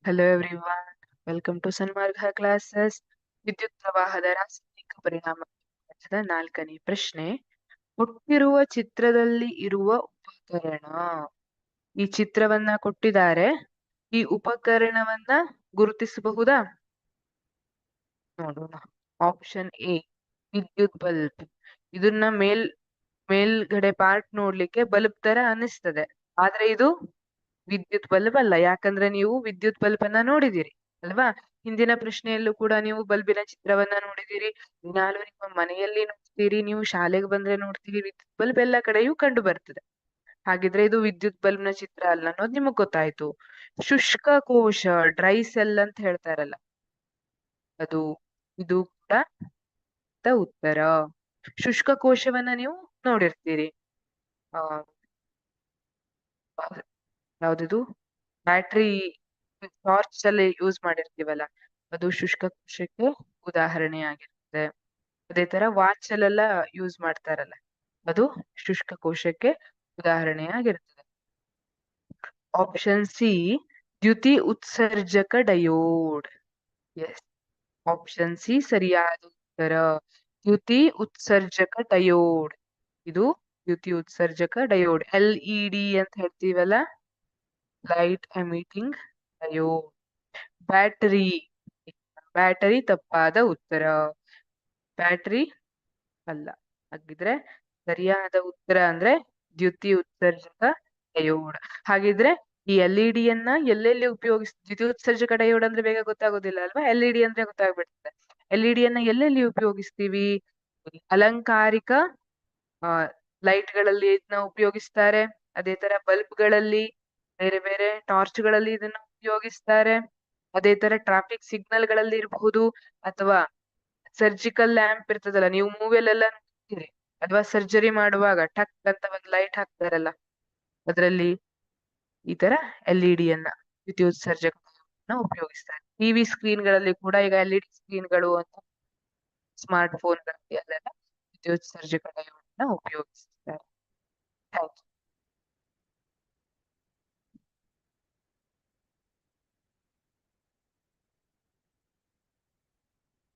Hello everyone, welcome to Sanmarga classes. ವಿದ್ಯುತ್ ಪ್ರವಾಹದ ರಾಸಾಯನಿಕ ಪರಿಣಾಮ ಪಾಠದ 4ನೇ ಪ್ರಶ್ನೆ. ಕೊಟ್ಟಿರುವ ಚಿತ್ರದಲ್ಲಿ ಇರುವ ಉಪಕರಣ. ಈ ಚಿತ್ರವನ್ನ ಕೊಟ್ಟಿದ್ದಾರೆ. ಈ ಉಪಕರಣವನ್ನ ಗುರುತಿಸಬಹುದಾ? ನೋಡೋಣ. ಆಪ್ಷನ್ ಎ ವಿದ್ಯುತ್ ಬಲ್ಬ್. ಇದನ್ನ ಮೇಲ್ಗಡೆ ಪಾರ್ಟ್ ನೋಡ್ಲಿಕ್ಕೆ ಬಲ್ಬ್ ತರ ಅನಿಸ್ತದೆ, ಆದ್ರೆ ಇದು ವಿದ್ಯುತ್ ಬಲ್ಬ್ ಅಲ್ಲ. ಯಾಕಂದ್ರೆ ನೀವು ವಿದ್ಯುತ್ ಬಲ್ಬ್ ಅನ್ನ ನೋಡಿದಿರಿ ಅಲ್ವಾ? ಹಿಂದಿನ ಪ್ರಶ್ನೆಯಲ್ಲೂ ಕೂಡ ನೀವು ಬಲ್ಬಿನ ಚಿತ್ರವನ್ನ ನೋಡಿದಿರಿ. ದಿನಾಲು ನಿಮ್ಮ ಮನೆಯಲ್ಲಿ ನೋಡ್ತೀರಿ, ನೀವು ಶಾಲೆಗೆ ಬಂದ್ರೆ ನೋಡ್ತೀರಿ. ವಿದ್ಯುತ್ ಬಲ್ಬ್ ಎಲ್ಲ ಕಡೆಯೂ ಕಂಡು ಬರ್ತದೆ. ಹಾಗಿದ್ರೆ ಇದು ವಿದ್ಯುತ್ ಬಲ್ಬ್ ನ ಚಿತ್ರ ಅಲ್ಲ ಅನ್ನೋದು ನಿಮಗ್ ಗೊತ್ತಾಯ್ತು. ಶುಷ್ಕ ಕೋಶ, ಡ್ರೈ ಸೆಲ್ ಅಂತ ಹೇಳ್ತಾರಲ್ಲ, ಅದು ಇದು ಕೂಡ ಉತ್ತರ. ಶುಷ್ಕ ಕೋಶವನ್ನ ನೀವು ನೋಡಿರ್ತೀರಿ. ಆ ಯಾವ್ದಿದು ಬ್ಯಾಟ್ರಿ ಟಾರ್ಚ್ ಅಲ್ಲಿ ಯೂಸ್ ಮಾಡಿರ್ತೀವಲ್ಲ, ಅದು ಶುಷ್ಕ ಕೋಶಕ್ಕೆ ಉದಾಹರಣೆ ಆಗಿರುತ್ತೆ. ಅದೇ ತರ ವಾಚ್ ಅಲ್ಲೆಲ್ಲ ಯೂಸ್ ಮಾಡ್ತಾರಲ್ಲ, ಅದು ಶುಷ್ಕ ಕೋಶಕ್ಕೆ ಉದಾಹರಣೆಯಾಗಿರ್ತದೆ. ಆಪ್ಷನ್ ಸಿ ದ್ಯುತಿ ಉತ್ಸರ್ಜಕ ಡಯೋಡ್. ಎಸ್, ಆಪ್ಷನ್ ಸಿ ಸರಿಯಾದ ಉತ್ತರ. ದ್ಯುತಿ ಉತ್ಸರ್ಜಕ ಡಯೋಡ್, ಇದು ದ್ಯುತಿ ಉತ್ಸರ್ಜಕ ಡಯೋಡ್. LED ಅಂತ ಹೇಳ್ತೀವಲ್ಲ, ಲೈಟ್ ಎಮಿಟಿಂಗ್ ಡಯೋಡ್. ಬ್ಯಾಟರಿ ತಪ್ಪಾದ ಉತ್ತರ. ಬ್ಯಾಟರಿ ಅಲ್ಲ. ಹಾಗಿದ್ರೆ ಸರಿಯಾದ ಉತ್ತರ ಅಂದ್ರೆ ದ್ಯುತಿ ಉತ್ಸರ್ಜಕ ಡಯೋಡ್. ಹಾಗಿದ್ರೆ ಈ LED ಯನ್ನ ಎಲ್ಲೆಲ್ಲಿ ದ್ಯುತಿ ಉತ್ಸರ್ಜಕ ಡಯೋಡ್ ಅಂದ್ರೆ ಬೇಗ ಗೊತ್ತಾಗೋದಿಲ್ಲ ಅಲ್ವಾ? LED ಅಂದ್ರೆ ಗೊತ್ತಾಗ್ಬಿಡ್ತದೆ. LED ಯನ್ನ ಎಲ್ಲೆಲ್ಲಿ ಉಪಯೋಗಿಸ್ತೀವಿ? ಅಲಂಕಾರಿಕ ಲೈಟ್ ಗಳಲ್ಲಿ ಇದನ್ನ ಉಪಯೋಗಿಸ್ತಾರೆ. ಅದೇ ತರ ಬಲ್ಬ್ ಗಳಲ್ಲಿ, ಬೇರೆ ಬೇರೆ ಟಾರ್ಚ್ ಗಳಲ್ಲಿ ಇದನ್ನ ಉಪಯೋಗಿಸ್ತಾರೆ. ಅದೇ ತರ ಟ್ರಾಫಿಕ್ ಸಿಗ್ನಲ್ ಗಳಲ್ಲಿ ಇರಬಹುದು, ಅಥವಾ ಸರ್ಜಿಕಲ್ ಲ್ಯಾಂಪ್ ಇರ್ತದಲ್ಲ, ನೀವು ಮೂವಿಯಲ್ಲೆಲ್ಲ ನೋಡ್ತೀರಿ, ಅಥವಾ ಸರ್ಜರಿ ಮಾಡುವಾಗ ಟಕ್ ಅಂತ ಒಂದು ಲೈಟ್ ಹಾಕ್ತಾರಲ್ಲ, ಅದರಲ್ಲಿ ಈ ತರ LED ಯನ್ನ, ವಿದ್ಯುತ್ಸರ್ಜಕವನ್ನ ಉಪಯೋಗಿಸ್ತಾರೆ. ಟಿವಿ ಸ್ಕ್ರೀನ್ ಗಳಲ್ಲಿ ಕೂಡ ಈಗ LED ಸ್ಕ್ರೀನ್ ಗಳು ಅಂತ ಸ್ಮಾರ್ಟ್ ಫೋನ್ ಗಳಲ್ಲಿ ಅಲ್ಲೆಲ್ಲ ವಿದ್ಯುತ್ಸರ್ಜಕ ಡಯೋಡ್ ನ ಉಪಯೋಗಿಸ್ತಾರೆ. Thank you.